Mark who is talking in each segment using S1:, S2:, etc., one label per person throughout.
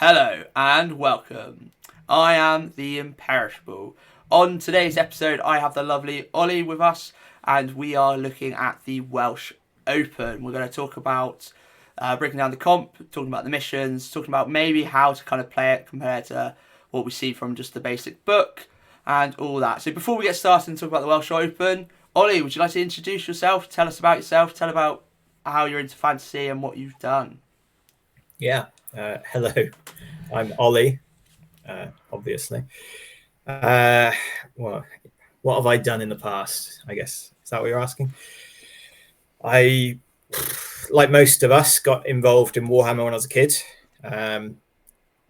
S1: Hello and welcome. I am the Imperishable. On today's episode, I have the lovely Ollie with us, and we are looking at the Welsh Open. We're going to talk about breaking down the comp, talking about the missions, talking about maybe how to kind of play it compared to what we see from just the basic book and all that. So before we get started and talk about the Welsh Open, Ollie, would you like to introduce yourself? Tell us about yourself. Tell about how you're into fantasy and what you've done.
S2: Yeah. Hello, I'm Ollie, obviously. Uh, well, what have I done in the past? I guess. Is that what you're asking? I, like most of us, got involved in Warhammer when I was a kid.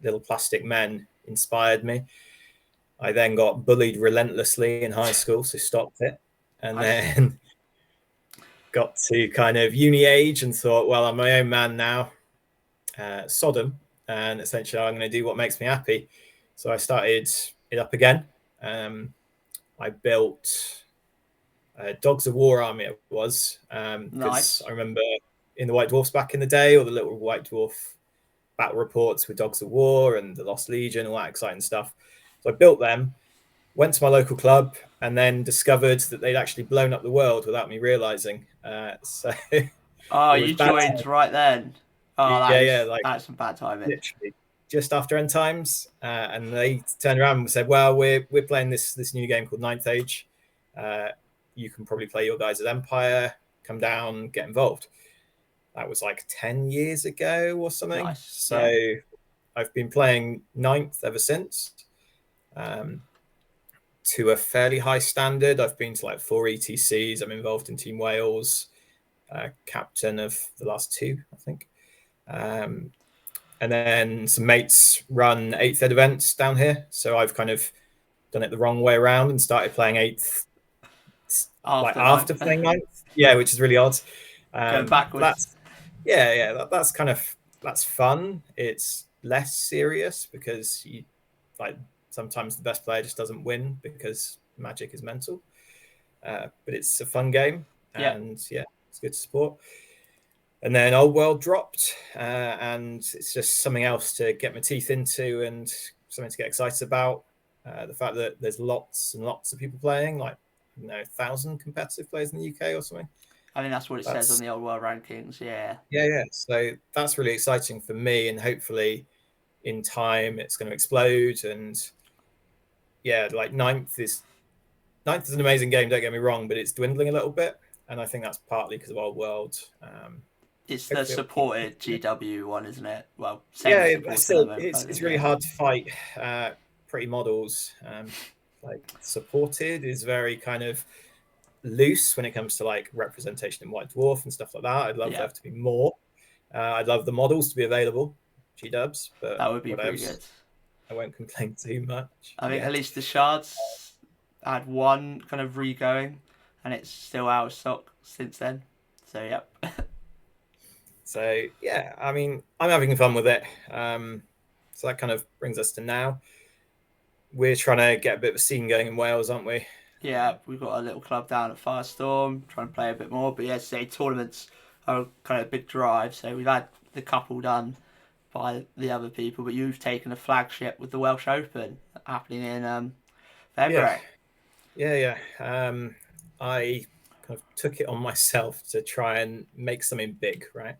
S2: Little Plastic Men inspired me. I then got bullied relentlessly in high school, so stopped it. And
S1: Nice.
S2: then got to kind of uni age and thought, well, I'm my own man now. Sodom, and essentially I'm going to do what makes me happy. So I started it up again. I built Dogs of War Army. It was because
S1: Nice.
S2: I remember in the White Dwarfs back in the day, or the little White Dwarf battle reports with Dogs of War and the Lost Legion, all that exciting stuff. So I built them, went to my local club, and then discovered that they'd actually blown up the world without me realizing. So it
S1: Oh,
S2: was
S1: you
S2: bad.
S1: joined right then. Oh,
S2: Yeah, yeah, like
S1: that's some bad timing.
S2: literally just after end times, and they turned around and said, "Well, we're playing this new game called Ninth Age. Uh, you can probably play your guys at Empire. Come down, get involved." That was like 10 years ago or something.
S1: Nice.
S2: So
S1: Yeah.
S2: I've been playing Ninth ever since, to a fairly high standard. I've been to like 4 ETCs. I'm involved in Team Wales, captain of the last two, I think. And then some mates run eighth ed events down here. So I've kind of done it the wrong way around and started playing eighth like
S1: After
S2: after
S1: ninth.
S2: playing ninth. Yeah, which is really odd.
S1: Going
S2: But
S1: backwards.
S2: that's kind of that's fun. It's less serious because you like sometimes the best player just doesn't win because magic is mental. But it's a fun game,
S1: Yeah.
S2: and yeah, it's good to support. And then Old World dropped, and it's just something else to get my teeth into and something to get excited about. The fact that there's lots and lots of people playing, like 1,000 competitive players in the UK or something.
S1: I think that's what it says on
S2: That's
S1: the old world rankings. Yeah.
S2: yeah. So that's really exciting for me, and hopefully in time it's going to explode. And yeah, like ninth is an amazing game. Don't get me wrong, but it's dwindling a little bit, and I think that's partly because of Old World.
S1: It's the
S2: Hopefully, it'll keep
S1: supported GW one, isn't it? Well, semi
S2: yeah,
S1: supported at
S2: still
S1: the moment,
S2: it's
S1: probably.
S2: it's really
S1: Yeah.
S2: hard to fight pretty models. Like supported is very kind of loose when it comes to like representation in White Dwarf and stuff like that. I'd love
S1: Yeah.
S2: there to be more. I'd love the models to be available, G Dubs, but
S1: That would be pretty
S2: whatever.
S1: good.
S2: I won't complain too much
S1: I think at
S2: yet.
S1: least the shards had one kind of re-going, and it's still out of stock since then. So, yep.
S2: So yeah, I mean, I'm having fun with it. So that kind of brings us to now. We're trying to get a bit of a scene going in Wales, aren't we?
S1: Yeah, we've got a little club down at Firestorm, trying to play a bit more. But yeah, say tournaments are kind of a big drive. So we've had the couple done by the other people, but you've taken a flagship with the Welsh Open happening in
S2: Yeah,
S1: February.
S2: yeah. I kind of took it on myself to try and make something big, right?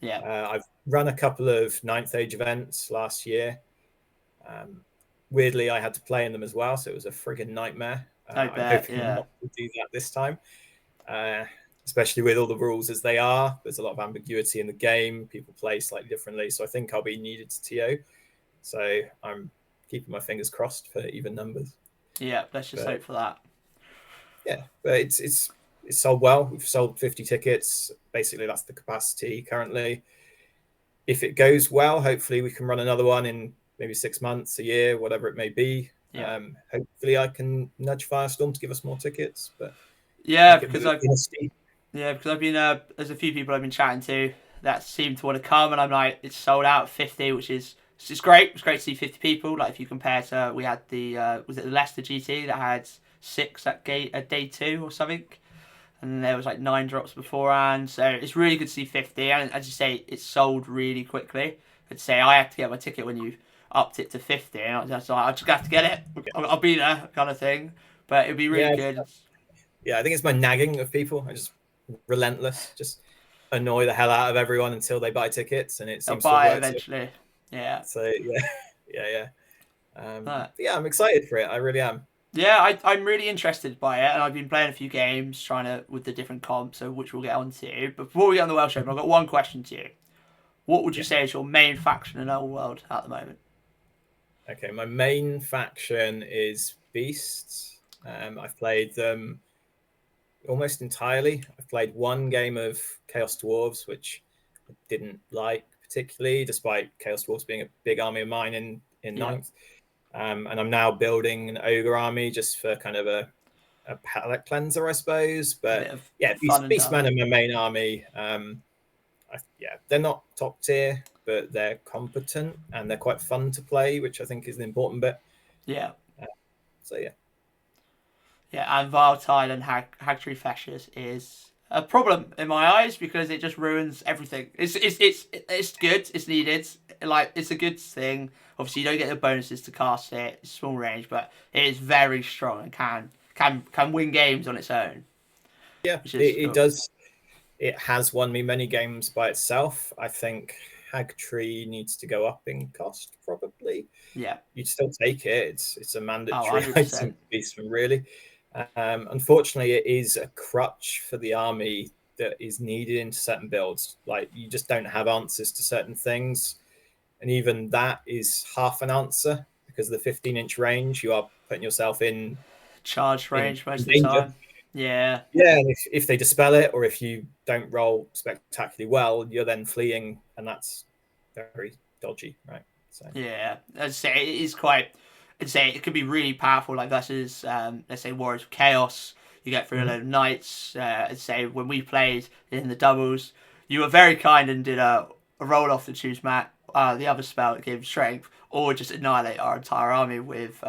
S1: Yeah,
S2: I've run a couple of ninth age events last year. Um, Weirdly, I had to play in them as well, so it was a frigging nightmare.
S1: I
S2: I'm
S1: bet.
S2: hoping
S1: Yeah,
S2: not to do that this time, uh, especially with all the rules as they are. There's a lot of ambiguity in the game. People play slightly differently, so I think I'll be needed to TO. So I'm keeping my fingers crossed for even numbers.
S1: yeah. Let's just
S2: But
S1: hope for that.
S2: yeah, but it's sold well. We've sold 50 tickets. Basically, that's the capacity currently. If it goes well, hopefully we can run another one in maybe 6 months, a year, whatever it may be.
S1: Yeah,
S2: Hopefully I can nudge Firestorm to give us more tickets, but
S1: yeah.
S2: like it
S1: Because
S2: was
S1: I've
S2: in a steep.
S1: yeah because I've been there's a few people I've been chatting to that seem to want to come, and I'm like, it's sold out 50, which is it's great. It's great to see 50 people. Like if you compare to we had the was it the Leicester GT that had six at gate at day two or something, and there was like 9 drops beforehand. So it's really good to see 50. And as you say, it's sold really quickly. I'd say I had to get my ticket when you upped it to 50. And I was just like, I just have to get it. I'll be there, kind of thing. But it'd be really
S2: Yeah,
S1: good.
S2: yeah. I think it's my nagging of people. I just relentless, just annoy the hell out of everyone until they buy tickets, and it
S1: I'll
S2: seems to
S1: buy it
S2: work.
S1: eventually. Yeah.
S2: So yeah, yeah.
S1: But,
S2: Yeah, I'm excited for it. I really am.
S1: yeah, I'm really interested by it, and I've been playing a few games, trying to with the different comps, so which we'll get onto. But before we get on the Welsh Open, I've got one question to you. What would you
S2: Yeah.
S1: say is your main faction in our world at the moment?
S2: Okay, my main faction is Beasts. I've played them almost entirely. I've played one game of Chaos Dwarves, which I didn't like particularly, despite Chaos Dwarves being a big army of mine in
S1: Yeah,
S2: ninth. And I'm now building an ogre army just for kind of a palette cleanser, I suppose.
S1: a
S2: But
S1: bit of
S2: yeah,
S1: fun and
S2: Beastmen
S1: done.
S2: are my main army. Yeah, they're not top tier, but they're competent and they're quite fun to play, which I think is an important bit.
S1: Yeah,
S2: So yeah.
S1: yeah, and Volatile and Hagtree Fascists is a problem in my eyes because it just ruins everything. It's good. It's needed. Like it's a good thing. Obviously, you don't get the bonuses to cast it. It's small range, but it is very strong and can win games on its own.
S2: Yeah,
S1: Which is
S2: it does. It has won me many games by itself. I think Hag Tree needs to go up in cost, probably.
S1: yeah.
S2: You'd still take it. It's a
S1: Oh,
S2: mandatory item
S1: 100%.
S2: for Beastman, really. Unfortunately, it is a crutch for the army that is needed into certain builds. Like you just don't have answers to certain things, and even that is half an answer because of the 15-inch range. You are putting yourself
S1: Charge
S2: in
S1: range most of the
S2: danger.
S1: time. Yeah.
S2: Yeah, and if they dispel it or if you don't roll spectacularly well, you're then fleeing, and that's very dodgy, right? So
S1: Yeah, I'd say it is quite. I'd say it could be really powerful, like versus, let's say, Warriors of Chaos. You get through a load of knights. I'd say when we played in the doubles, you were very kind and did a roll off to choose Matt, the other spell that gave him strength, or just annihilate our entire army with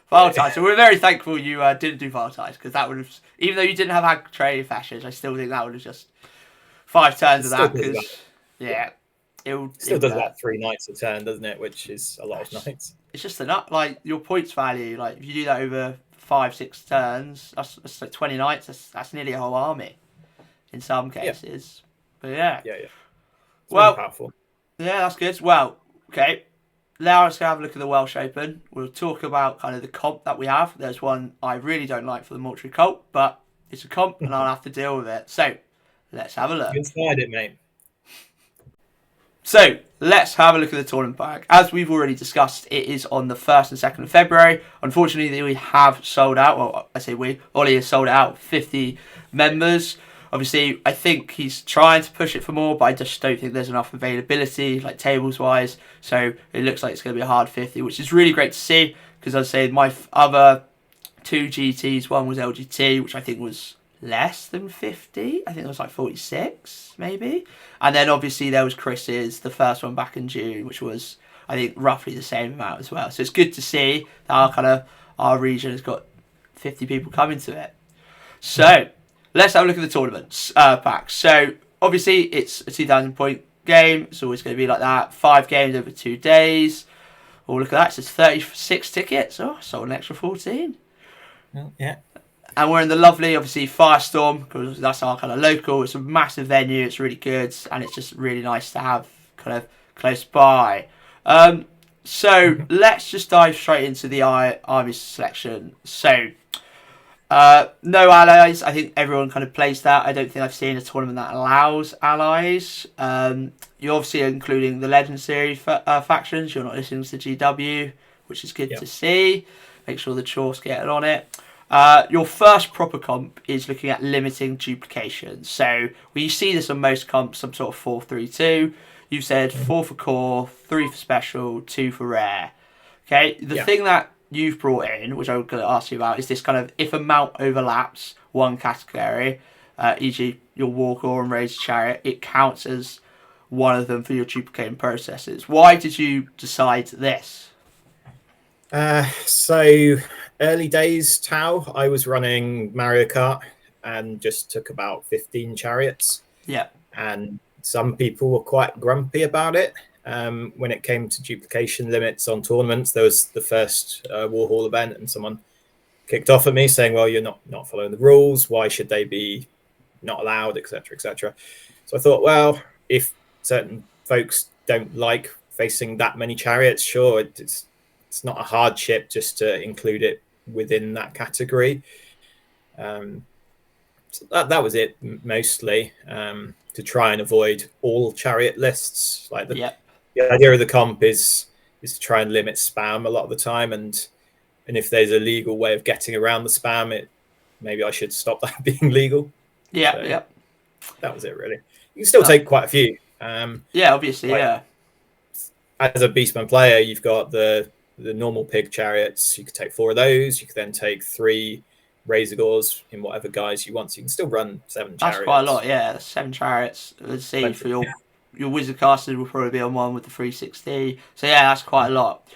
S1: Volatile. So we're very thankful you didn't do Volatile because that would have, even though you didn't have Hag Trade Fashions, I still think that would have just 5 turns
S2: it
S1: of
S2: still
S1: that
S2: does about
S1: because, yeah, it
S2: still
S1: would
S2: does about 3 knights a turn, doesn't it? Which is a lot of knights.
S1: it's just enough. Like your points value, like if you do that over 5, 6 turns, that's like 20 knights. That's nearly a whole army in some
S2: Yeah,
S1: cases. But yeah,
S2: yeah. It's really
S1: well,
S2: powerful.
S1: yeah, that's good. Well, okay. Now let's go have a look at the Welsh Open. We'll talk about kind of the comp that we have. There's one I really don't like for the Mortuary Cult, but it's a comp and I'll have to deal with it. So let's have a look.
S2: Inside it, mate.
S1: So let's have a look at the tournament pack. As we've already discussed, it is on the 1st and 2nd of February. Unfortunately, we have sold out. Well, I say we. Ollie has sold out 50 members. Obviously, I think he's trying to push it for more, but I just don't think there's enough availability, like tables-wise. So it looks like it's going to be a hard 50, which is really great to see. Because I'd say my other two GTs, one was LGT, which I think was less than 50. I think it was like 46, maybe. And then obviously there was Chris's, the first one back in June, which was, I think, roughly the same amount as well. So it's good to see that our region has got 50 people coming to it. So let's have a look at the tournaments pack. So obviously it's a 2,000 point game. It's always going to be like that. 5 games over 2 days. Oh, look at that. It says 36 tickets. Oh, sold an extra 14.
S2: Yeah.
S1: And we're in the lovely, obviously, Firestorm, because that's our kind of local. It's a massive venue. It's really good. And it's just really nice to have kind of close by. So let's just dive straight into the army selection. So, no allies. I think everyone kind of plays that. I don't think I've seen a tournament that allows allies. You're obviously including the Legend Series factions. You're not listening to GW, which is good to see. Make sure the Chorfs get on it. Your first proper comp is looking at limiting duplication. So we see this on most comps, some sort of 4-3-2. You've said 4 for core, 3 for special, 2 for rare. Okay, the thing that you've brought in, which I'm going to ask you about, is this kind of if a mount overlaps one category, e.g. your Warcore and Raised Chariot, it counts as one of them for your duplicating processes. Why did you decide this?
S2: So early days Tau, I was running Mario Kart and just took about 15 chariots.
S1: Yeah.
S2: And some people were quite grumpy about it. when it came to duplication limits on tournaments. There was the first Warhol event, and someone kicked off at me saying, "Well, you're not following the rules. Why should they be not allowed, etc., etc." So I thought, well, if certain folks don't like facing that many chariots, sure, it's not a hardship just to include it within that category. So that was it mostly, to try and avoid all chariot lists. Like the idea of the comp is to try and limit spam a lot of the time, and if there's a legal way of getting around the spam, maybe I should stop that being legal.
S1: Yeah.
S2: That was it, really. You can still take quite a few.
S1: Obviously,
S2: like, as a Beastman player, you've got the normal pig chariots. You could take 4 of those. You could then take 3 Razor Gores in whatever guise you want. So you can still run 7 chariots.
S1: That's quite a lot, yeah. 7 chariots. Let's see, for your wizard casters will probably be on one with the 360. So yeah, that's quite a lot.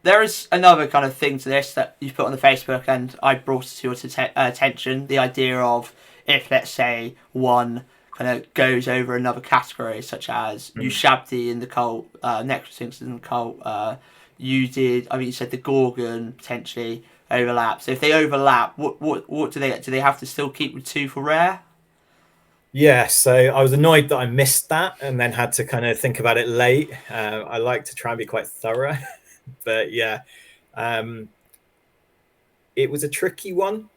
S1: There is another kind of thing to this that you've put on the Facebook, and I brought it to your attention. The idea of if, let's say, one kind of goes over another category, such as you Shabdi in the cult, Necrotinks in the cult, you did, I mean, you said the Gorgon potentially overlaps. So if they overlap, what do they get? Do they have to still keep with 2 for rare?
S2: Yeah, so I was annoyed that I missed that and then had to kind of think about it late. I like to try and be quite thorough, but yeah, it was a tricky one.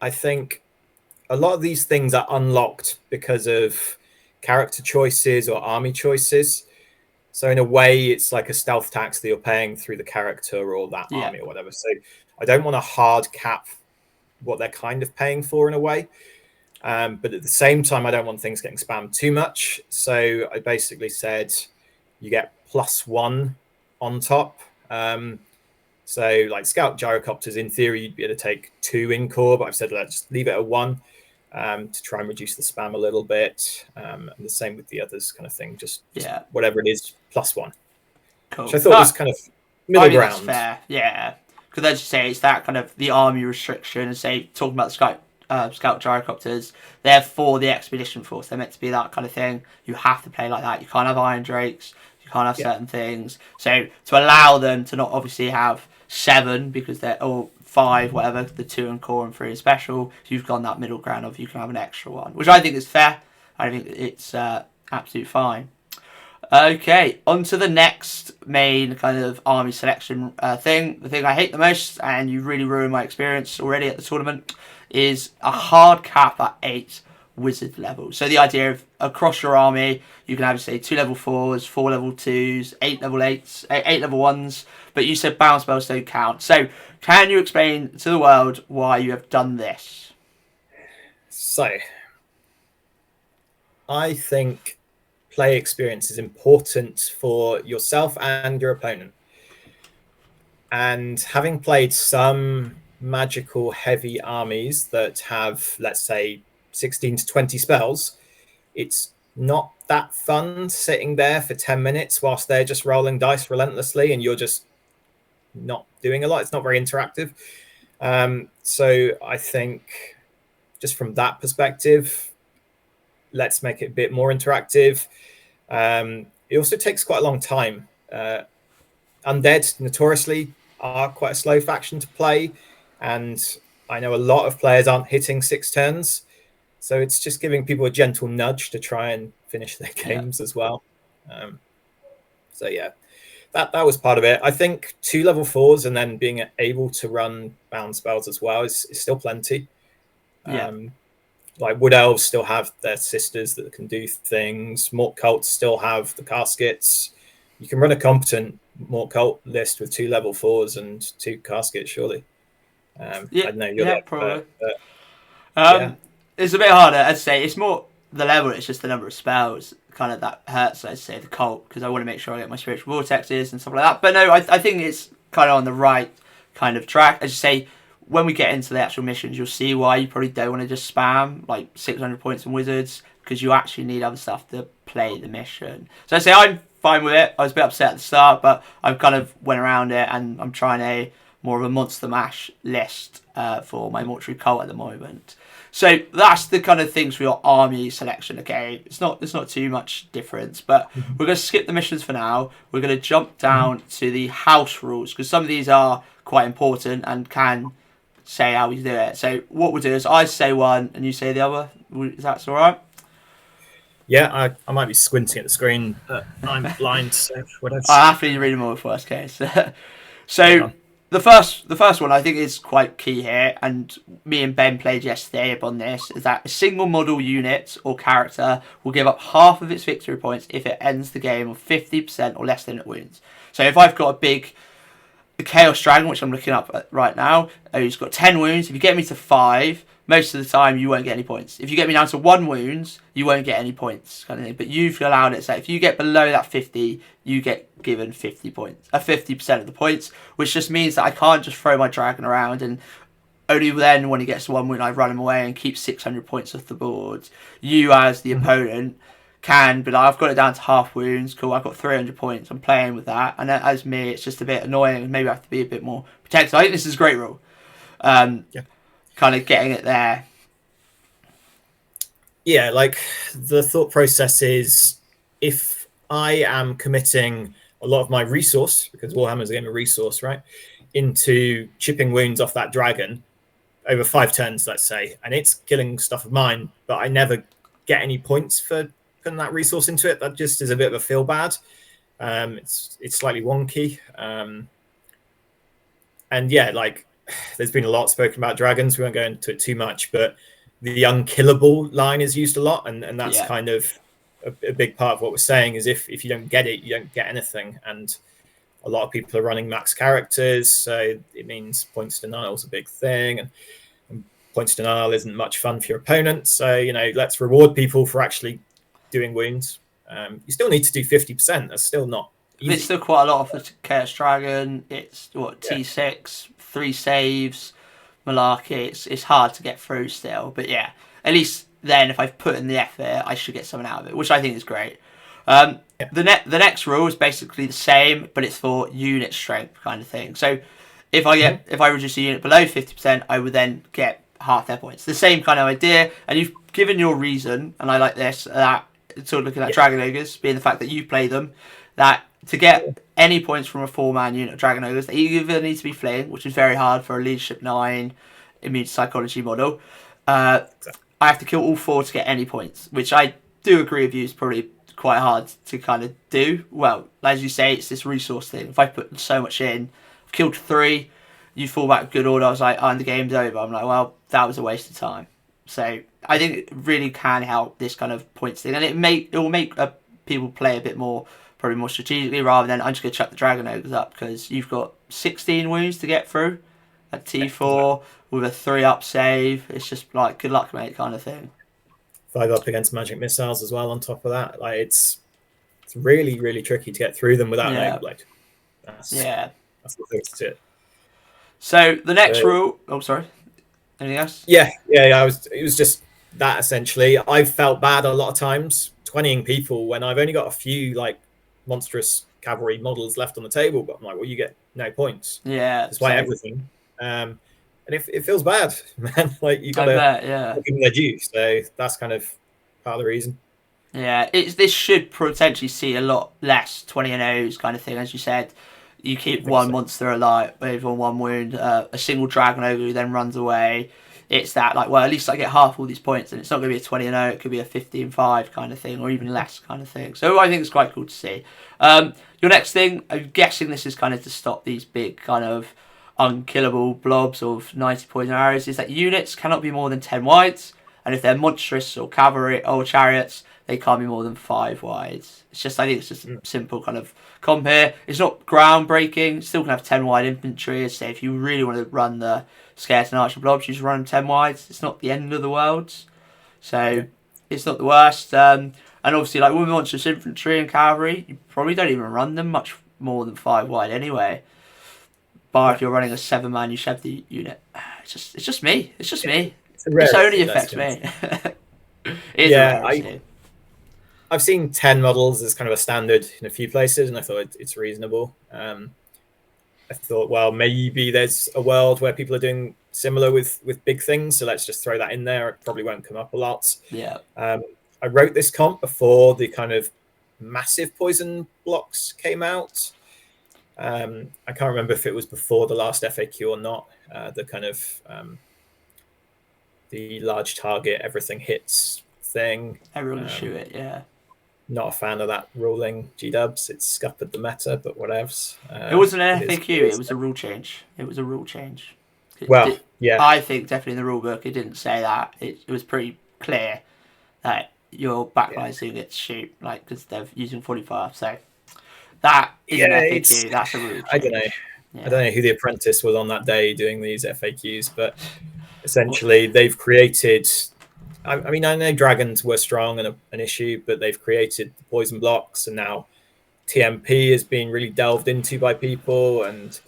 S2: I think a lot of these things are unlocked because of character choices or army choices. So in a way, it's like a stealth tax that you're paying through the character or that army or whatever. So I don't want to hard cap what they're kind of paying for in a way. But at the same time, I don't want things getting spammed too much. So I basically said you get +1 on top. So like Scout Gyrocopters, in theory, you'd be able to take 2 in core, but I've said let's just leave it at 1 to try and reduce the spam a little bit. And the same with the others kind of thing. Just whatever it is, +1.
S1: Cool.
S2: Which I thought was kind of middle ground.
S1: That's fair, yeah. Because as you say, it's that kind of the army restriction, and say, talking about the Scout Gyrocopters, they're for the expedition force. They're meant to be that kind of thing. You have to play like that. You can't have Iron Drakes. You can't have certain things. So to allow them to not obviously have 7 because they're or 5, whatever, the 2 in core and 3 in special, you've gone that middle ground of you can have an extra one, which I think is fair. I think it's absolutely fine. Okay, on to the next main kind of army selection thing. The thing I hate the most, and you really ruined my experience already at the tournament, is a hard cap at 8 wizard levels. So the idea of across your army, you can have, say, 2 level 4s, 4 level 2s, 8 level 8s, 8 level 1s, but you said bounce spells don't count. So can you explain to the world why you have done this?
S2: So I think play experience is important for yourself and your opponent. And having played some magical heavy armies that have, let's say, 16 to 20 spells, it's not that fun sitting there for 10 minutes whilst they're just rolling dice relentlessly and you're just not doing a lot. It's not very interactive. So I think just from that perspective, let's make it a bit more interactive. It also takes quite a long time. Undead notoriously are quite a slow faction to play, and I know a lot of players aren't hitting 6 turns, so it's just giving people a gentle nudge to try and finish their games as well. So yeah, that was part of it. I think 2 level 4s and then being able to run bound spells as well is still plenty. Like Wood Elves still have their sisters that can do things. Mort Cults still have the caskets. You can run a competent Mort Cult list with 2 level 4s and 2 caskets, surely. I know you're the expert,
S1: probably. It's a bit harder. I'd say it's more the level. It's just the number of spells kind of that hurts. I'd say the cult, because I want to make sure I get my spiritual vortexes and stuff like that. But no, I think it's kind of on the right kind of track. As you say, when we get into the actual missions, you'll see why you probably don't want to just spam like 600 points in wizards, because you actually need other stuff to play the mission. So I say I'm fine with it. I was a bit upset at the start, but I've kind of went around it, and I'm trying more of a monster mash list for my mortuary cult at the moment. So that's the kind of things for your army selection. Okay, it's not too much difference, but we're going to skip the missions for now. We're going to jump down to the house rules because some of these are quite important and can say how we do it. So what we'll do is I say one and you say the other. Is that all right?
S2: Yeah, I might be squinting at the screen, but I'm blind, so whatever.
S1: I have to read them all in worst case. So
S2: on.
S1: the first one I think is quite key here, and me and Ben played yesterday upon this, is that a single model unit or character will give up half of its victory points if it ends the game with 50% or less than it wounds. So if I've got a big Chaos Dragon, which I'm looking up at right now, who's got 10 wounds, if you get me to 5, most of the time you won't get any points. If you get me down to 1 wounds, you won't get any points, kind of thing. But you've allowed it, so if you get below that 50, you get given 50 points, 50% of the points, which just means that I can't just throw my dragon around and only then when he gets to 1 wound I run him away and keep 600 points off the board. You as the opponent can be like, I've got it down to half wounds, cool, I've got 300 points, I'm playing with that, and as me it's just a bit annoying, maybe I have to be a bit more protected. I think this is a great rule. Kind of getting it there.
S2: Yeah, like the thought process is if I am committing a lot of my resource, because Warhammer's a game of resource, right, into chipping wounds off that dragon over 5 turns, let's say, and it's killing stuff of mine, but I never get any points for putting that resource into it, that just is a bit of a feel bad. It's slightly wonky. And yeah, like there's been a lot spoken about dragons. We won't go into it too much, but the unkillable line is used a lot, and that's kind of a big part of what we're saying is if you don't get it, you don't get anything. And a lot of people are running max characters, so it means points denial is a big thing, and points denial isn't much fun for your opponent. So let's reward people for actually doing wounds. You still need to do 50%. That's still not easy.
S1: It's still quite a lot of the Chaos Dragon. It's T6, 3 saves, malarkey. It's hard to get through still, but yeah, at least then if I've put in the effort, I should get something out of it, which I think is great. The next rule is basically the same, but it's for unit strength kind of thing. So if I reduce a unit below 50%, I would then get half their points. The same kind of idea, and you've given your reason, and I like this, that sort of looking at Dragon Ogres, being the fact that you play them, that to get any points from a 4-man unit of Dragon Ogres, they either need to be fleeing, which is very hard for a Leadership 9 immune psychology model. I have to kill all 4 to get any points, which I do agree with you is probably quite hard to kind of do. Well, as you say, it's this resource thing. If I put so much in, I've killed 3, you fall back with good order, I was like, and the game's over. I'm like, well, that was a waste of time. So I think it really can help this kind of points thing, and it will make people play a bit more, probably more strategically, rather than I'm just going to chuck the Dragon Ogres up because you've got 16 wounds to get through at T4 with a 3-up save. It's just like, good luck, mate, kind of thing.
S2: 5 up against magic missiles as well on top of that. Like it's really, really tricky to get through them without that's the thing to it.
S1: So the next rule. Oh, sorry. Anything else?
S2: Yeah. It was just that essentially. I've felt bad a lot of times 20ing people when I've only got a few like monstrous cavalry models left on the table, but I'm like, well, you get no points.
S1: Yeah.
S2: Despite everything. And it feels bad, man. Like you got to give them their due. So that's kind of part of the reason.
S1: Yeah, this should potentially see a lot less 20-0s kind of thing, as you said. You keep one monster alive over 1 wound, a single Dragon Ogre who then runs away. It's that, like, well, at least I get half all these points, and it's not going to be a 20-0, it could be a 15-5 kind of thing, or even less kind of thing. So I think it's quite cool to see. Your next thing, I'm guessing this is kind of to stop these big kind of unkillable blobs of 90 poison arrows, is that units cannot be more than 10 wides, and if they're monstrous or cavalry or chariots, they can't be more than 5 wides. It's just, I think it's just a simple kind of comp here. It's not groundbreaking. Still can have 10 wide infantry. So if you really want to run the skeleton archer blobs, you just run them 10 wides. It's not the end of the world. So it's not the worst. And obviously, like with monstrous infantry and cavalry, you probably don't even run them much more than 5 wide anyway. Bar if you're running a 7-man Yeshivti unit. It's just me. It's just me. It only affects me.
S2: I've seen 10 models as kind of a standard in a few places, and I thought it's reasonable. I thought, well, maybe there's a world where people are doing similar with big things. So let's just throw that in there. It probably won't come up a lot.
S1: Yeah.
S2: I wrote this comp before the kind of massive poison blocks came out. I can't remember if it was before the last FAQ or not. The kind of the large target, everything hits thing.
S1: Everyone can shoot it. Yeah.
S2: Not a fan of that ruling, G-dubs. It's scuppered the meta, but whatevs.
S1: It wasn't an
S2: It is.
S1: FAQ. It was a rule change. It was a rule change.
S2: Well, yeah.
S1: I think definitely in the rule book it didn't say that. It was pretty clear that your backline still gets to shoot, like, because they're using 45. So that is an FAQ. That's a rule change.
S2: I don't know.
S1: Yeah.
S2: I don't know who the apprentice was on that day doing these FAQs, but essentially they've created. I mean, I know dragons were strong and an issue, but they've created the poison blocks, and now TMP is being really delved into by people, and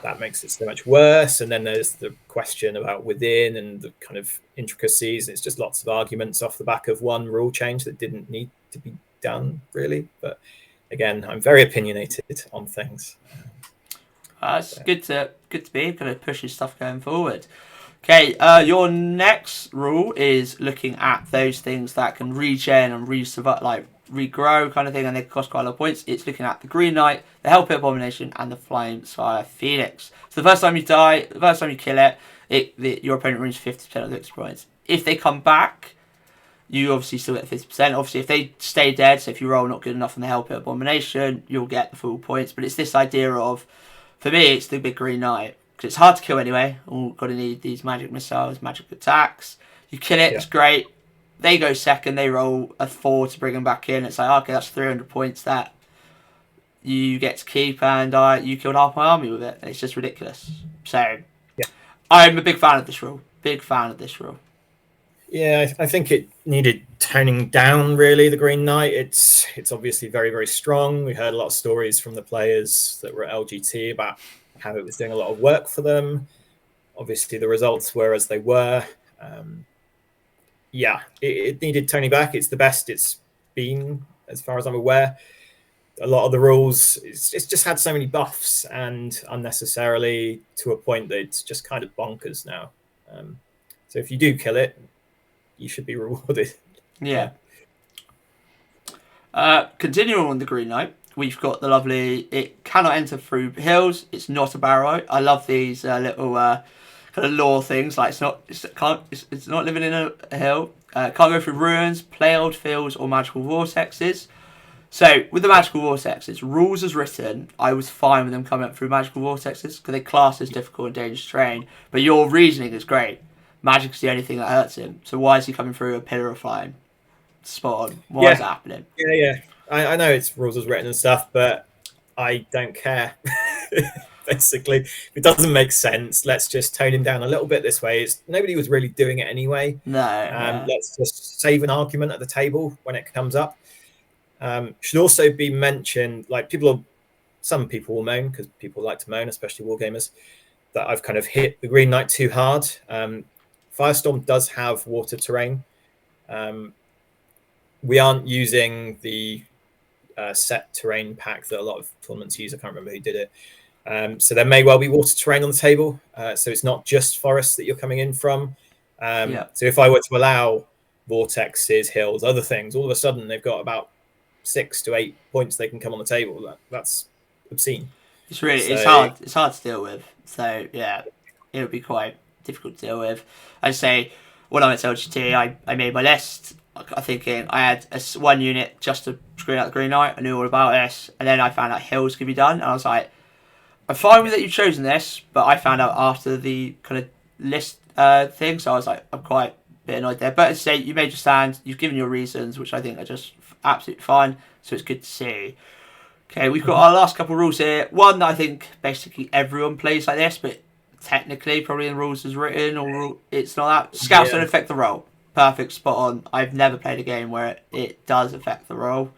S2: that makes it so much worse. And then there's the question about within and the kind of intricacies. It's just lots of arguments off the back of one rule change that didn't need to be done, really. But again, I'm very opinionated on things.
S1: It's good to be. Going to push your stuff going forward. Okay, your next rule is looking at those things that can regen and regrow kind of thing, and they cost quite a lot of points. It's looking at the Green Knight, the Hellpit Abomination, and the Flying Spire Phoenix. So the first time you die, the first time you kill it, your opponent removes 50% of the experience. If they come back, you obviously still get 50%. Obviously, if they stay dead, so if you roll not good enough on the Hellpit Abomination, you'll get the full points. But it's this idea of, for me, it's the big Green Knight. Because it's hard to kill anyway. All got to need these magic missiles, magic attacks. You kill it, it's great. They go second, they roll a 4 to bring them back in. It's like, okay, that's 300 points that you get to keep, and you killed half my army with it. It's just ridiculous. So, I'm a big fan of this rule. Big fan of this rule.
S2: Yeah, I think it needed toning down, really, the Green Knight. It's obviously very, very strong. We heard a lot of stories from the players that were at LGT about how it was doing a lot of work for them. Obviously, the results were as they were. It needed toning back. It's the best it's been, as far as I'm aware. A lot of the rules, it's just had so many buffs and unnecessarily to a point that it's just kind of bonkers now. So if you do kill it, you should be rewarded.
S1: Yeah. Continuing on the Green Knight, we've got the lovely, it cannot enter through hills. It's not a barrow. I love these little kind of lore things. Like it's not living in a hill. Can't go through ruins, playled fields, or magical vortexes. So with the magical vortexes, rules as written, I was fine with them coming up through magical vortexes because they class as difficult and dangerous terrain. But your reasoning is great. Magic's the only thing that hurts him. So why is he coming through a pillar of flying? Spot on. Why is that happening?
S2: Yeah. I know it's rules as written and stuff, but I don't care. Basically, it doesn't make sense. Let's just tone him down a little bit this way. Nobody was really doing it anyway.
S1: No.
S2: Let's just save an argument at the table when it comes up. Should also be mentioned, like some people will moan, because people like to moan, especially wargamers, that I've kind of hit the Green Knight too hard. Firestorm does have water terrain. We aren't using the set terrain pack that a lot of tournaments use. I can't remember who did it. So there may well be water terrain on the table. So it's not just forests that you're coming in from. So if I were to allow vortexes, hills, other things, all of a sudden they've got about 6 to 8 points they can come on the table. That's obscene.
S1: It's hard to deal with. So yeah, it would be quite difficult to deal with. I'd say when I went to LGT, I made my list. I thinking I had one unit just to screen out the Green Knight. I knew all about this, and then I found out hills could be done, and I was like, I'm fine with that you've chosen this, but I found out after the kind of list thing, so I was like, I'm quite a bit annoyed there. But as I say, you made your stand, you've given your reasons, which I think are just absolutely fine, so it's good to see. Okay, we've got our last couple of rules here. One that I think basically everyone plays like this, but technically probably in the rules as written, or it's not that. Scouts don't affect the roll. Perfect, spot on. I've never played a game where it does affect the roll.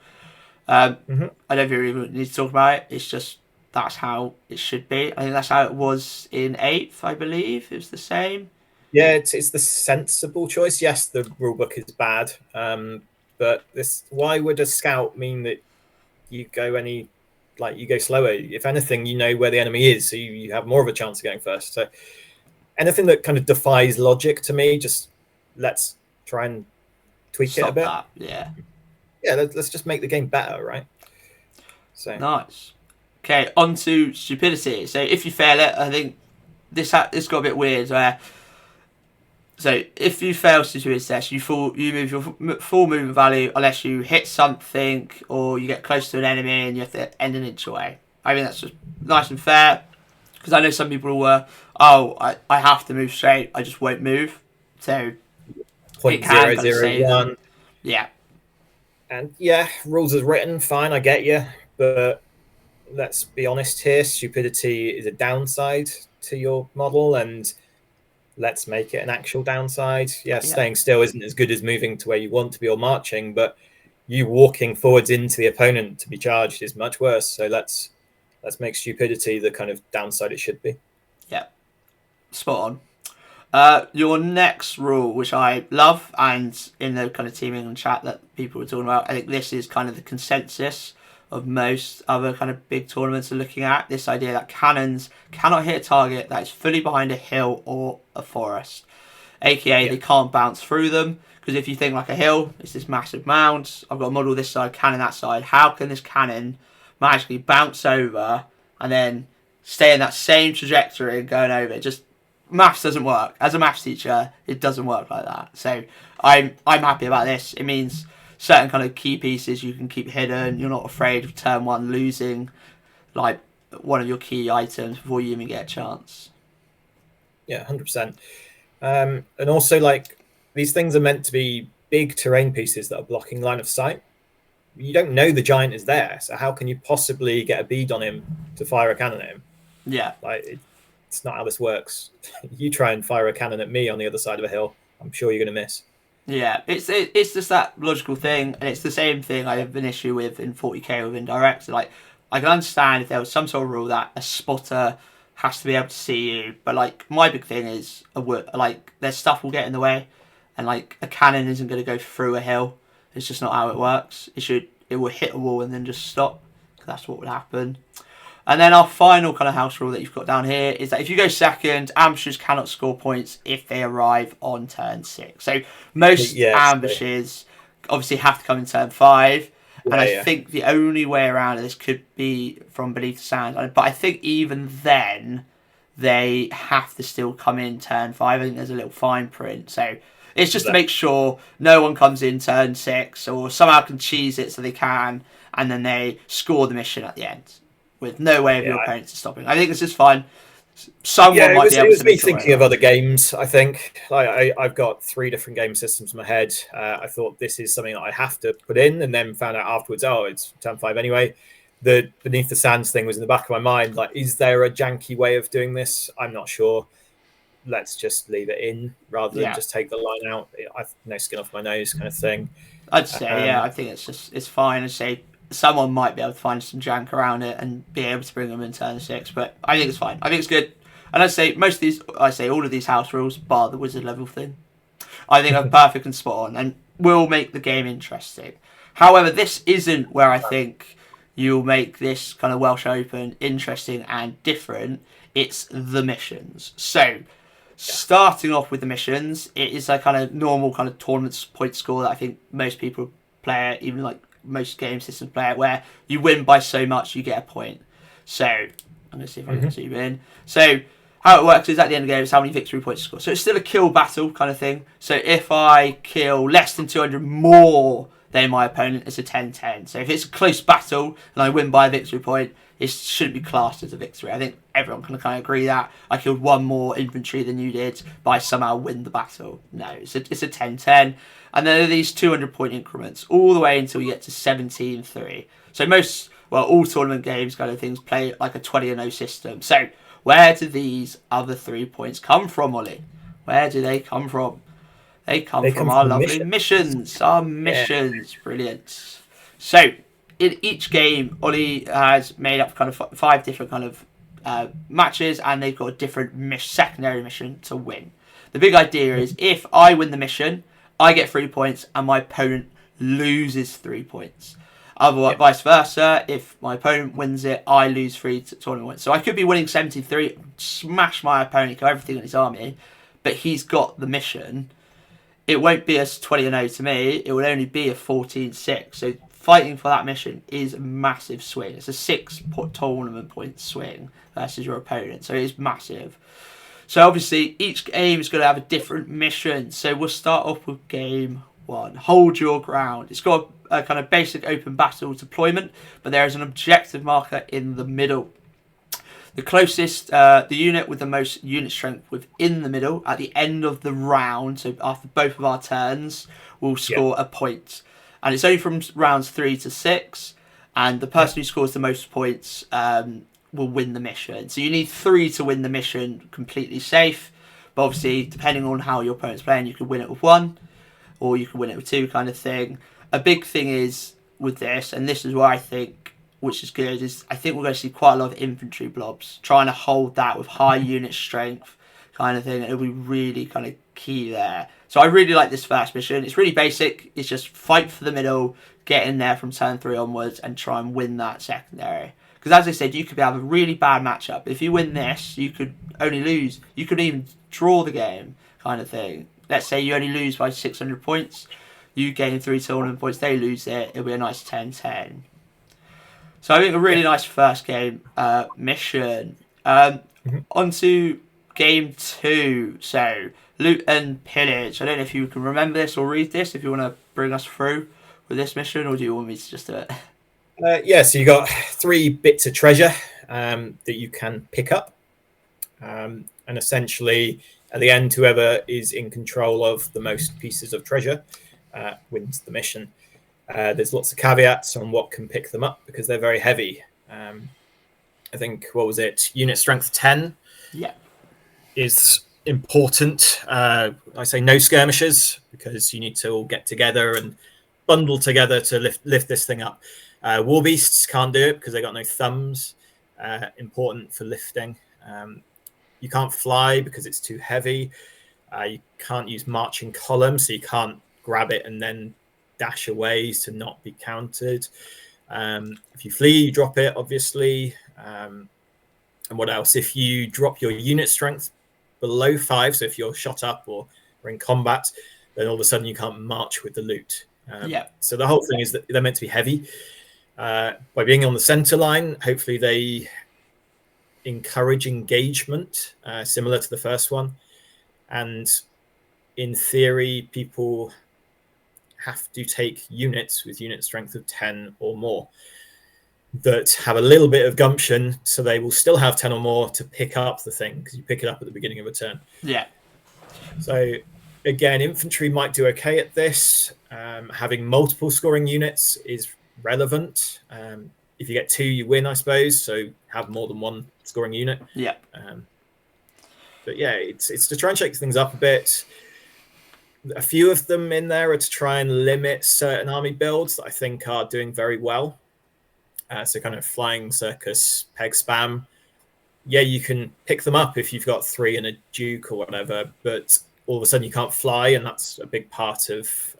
S1: I don't think we even need to talk about it. It's just that's how it should be. I think that's how it was in 8th, I believe. It was the same.
S2: Yeah, it's the sensible choice. Yes, the rulebook is bad, but why would a scout mean that you go slower? If anything, you know where the enemy is, so you have more of a chance of going first. So anything that kind of defies logic to me, just let's try and tweak it a
S1: Stop
S2: bit.
S1: that. Yeah.
S2: Yeah, let's just make the game better, right? So
S1: Nice. Okay, on to stupidity. So if you fail it, I think this got a bit weird. Where so if you fail stupidity test, you move your full movement value unless you hit something or you get close to an enemy and you have to end an inch away. I mean that's just nice and fair because I know some people were, I have to move straight. I just won't move. So it can kind of save them.
S2: 0.001.
S1: Yeah.
S2: And yeah, rules as written, fine, I get you, but let's be honest here, stupidity is a downside to your model, and let's make it an actual downside. Yeah, staying still isn't as good as moving to where you want to be or marching, but you walking forwards into the opponent to be charged is much worse. So let's make stupidity the kind of downside it should be.
S1: Yeah, spot on. Your next rule, which I love, and in the kind of teaming and chat that people were talking about, I think this is kind of the consensus of most other kind of big tournaments are looking at. This idea that cannons cannot hit a target that is fully behind a hill or a forest, aka they can't bounce through them. Because if you think like a hill, it's this massive mound. I've got a model this side, cannon that side. How can this cannon magically bounce over and then stay in that same trajectory and going over? Just maths doesn't work. As a maths teacher, it doesn't work like that. So I'm happy about this. It means certain kind of key pieces you can keep hidden. You're not afraid of turn one losing like one of your key items before you even get a chance.
S2: Yeah, 100%. And also, like, these things are meant to be big terrain pieces that are blocking line of sight. You don't know the giant is there, so how can you possibly get a bead on him to fire a cannon at him?
S1: Yeah.
S2: Like, it's not how this works. You try and fire a cannon at me on the other side of a hill, I'm sure you're going to miss.
S1: Yeah, it's just that logical thing, and it's the same thing I have an issue with in 40k with indirect. Like, I can understand if there was some sort of rule that a spotter has to be able to see you, but like my big thing is like there's stuff will get in the way, and like a cannon isn't going to go through a hill. It's just not how it works. It will hit a wall and then just stop. That's what would happen. And then our final kind of house rule that you've got down here is that if you go second, ambushers cannot score points if they arrive on turn 6. So most ambushes obviously have to come in turn 5. And I think the only way around this could be from Beneath the Sands. But I think even then, they have to still come in turn 5. I think there's a little fine print. So it's just to make sure no one comes in turn 6 or somehow can cheese it so they can. And then they score the mission at the end, with no way of your opponents stopping. I think this is fine. Someone might be able to. It was
S2: me thinking of other games. I think I've got 3 different game systems in my head. I thought this is something that I have to put in, and then found out afterwards, it's turn 5 anyway. The Beneath the Sands thing was in the back of my mind. Like, is there a janky way of doing this? I'm not sure. Let's just leave it in rather than just take the line out. I've no skin off my nose kind of thing.
S1: I'd say, I think it's fine. I'd say someone might be able to find some jank around it and be able to bring them in turn 6, but I think it's fine. I think it's good. And I'd say all of these house rules, bar the wizard level thing, I think are perfect and spot on and will make the game interesting. However, this isn't where I think you'll make this kind of Welsh Open interesting and different. It's the missions. So, starting off with the missions, it is a kind of normal kind of tournament point score that I think most people play it, even like most game systems play it, where you win by so much you get a point. So I'm going to see if I can zoom in. So how it works is at the end of the game, it's how many victory points you score. So it's still a kill battle kind of thing. So if I kill less than 200 more than my opponent, it's a 10-10. So if it's a close battle and I win by a victory point, it shouldn't be classed as a victory. I think everyone can kind of agree that I killed 1 more infantry than you did, but I somehow win the battle. No, it's a 10-10. And then there are these 200-point increments all the way until you get to 17-3. So all tournament games kind of things play like a 20-0 system. So where do these other 3 points come from, Ollie? Where do they come from? They come from our lovely missions. Our missions. Brilliant. So in each game, Ollie has made up kind of 5 different kind of matches, and they've got a different secondary mission to win. The big idea is if I win the mission, I get 3 points and my opponent loses 3 points. Otherwise, vice versa, if my opponent wins it, I lose 3 tournament points. So I could be winning 73, smash my opponent, kill everything in his army, but he's got the mission. It won't be a 20-0 to me. It will only be a 14-6. So fighting for that mission is a massive swing. It's a 6 tournament point swing versus your opponent. So it is massive. So obviously each game is going to have a different mission. So we'll start off with game 1. Hold your ground. It's got a kind of basic open battle deployment, but there is an objective marker in the middle. The closest, the unit with the most unit strength within the middle at the end of the round, so after both of our turns, will score a point. And it's only from rounds 3 to 6, and the person who scores the most points will win the mission. So you need 3 to win the mission completely safe, but obviously, depending on how your opponent's playing, you could win it with 1, or you can win it with 2 kind of thing. A big thing is with this, and this is where I think, which is good, is I think we're going to see quite a lot of infantry blobs, trying to hold that with high unit strength kind of thing. It'll be really kind of key there. So I really like this first mission. It's really basic. It's just fight for the middle, get in there from turn 3 onwards, and try and win that secondary. Because as I said, you could have a really bad matchup. If you win this, you could only lose. You could even draw the game kind of thing. Let's say you only lose by 600 points. You gain 3 tournament points, they lose it. It'll be a nice 10-10. So I think a really nice first game mission. On to game 2. So loot and pillage. I don't know if you can remember this or read this, if you want to bring us through with this mission, or do you want me to just do it?
S2: So you got 3 bits of treasure that you can pick up. And essentially, at the end, whoever is in control of the most pieces of treasure wins the mission. There's lots of caveats on what can pick them up because they're very heavy. I think, what was it? Unit strength 10 is important. I say no skirmishers because you need to all get together and bundle together to lift this thing up. War beasts can't do it because they got no thumbs. Important for lifting. You can't fly because it's too heavy. You can't use marching column, so you can't grab it and then dash away to not be countered. If you flee, you drop it, obviously. And what else? If you drop your unit strength below 5, so if you're shot up or in combat, then all of a sudden you can't march with the loot. So the whole thing is that they're meant to be heavy. By being on the center line, hopefully they encourage engagement, similar to the first one. And in theory, people have to take units with unit strength of 10 or more that have a little bit of gumption, so they will still have 10 or more to pick up the thing, because you pick it up at the beginning of a turn. So again, infantry might do okay at this. Having multiple scoring units is relevant. If you get 2, you win, I suppose, so have more than 1 scoring unit. But yeah, it's to try and shake things up a bit. A few of them in there are to try and limit certain army builds that I think are doing very well. So kind of flying circus, peg spam. Yeah, you can pick them up if you've got 3 and a duke or whatever, but all of a sudden you can't fly, and that's a big part of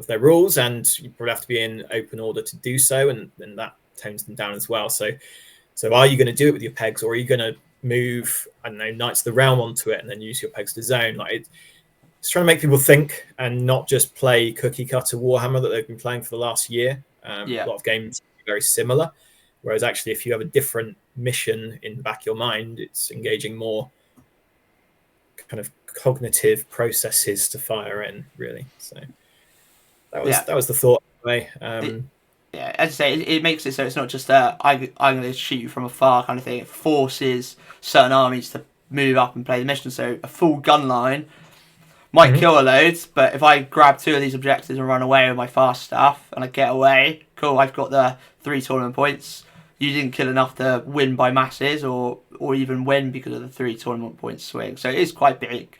S2: their rules, and you probably have to be in open order to do so, and that tones them down as well. So are you going to do it with your pegs, or are you going to move, I don't know, Knights of the Realm onto it and then use your pegs to zone? It's trying to make people think and not just play cookie cutter Warhammer that they've been playing for the last year. A lot of games are very similar, whereas actually if you have a different mission in the back of your mind, it's engaging more kind of cognitive processes to fire in, really. So that was the thought anyway.
S1: As I say, it makes it so it's not just I'm going to shoot you from afar kind of thing. It forces certain armies to move up and play the mission. So a full gun line might kill a load, but if I grab 2 of these objectives and run away with my fast stuff and I get away, cool, I've got the 3 tournament points. You didn't kill enough to win by masses or even win because of the 3 tournament points swing. So it is quite big.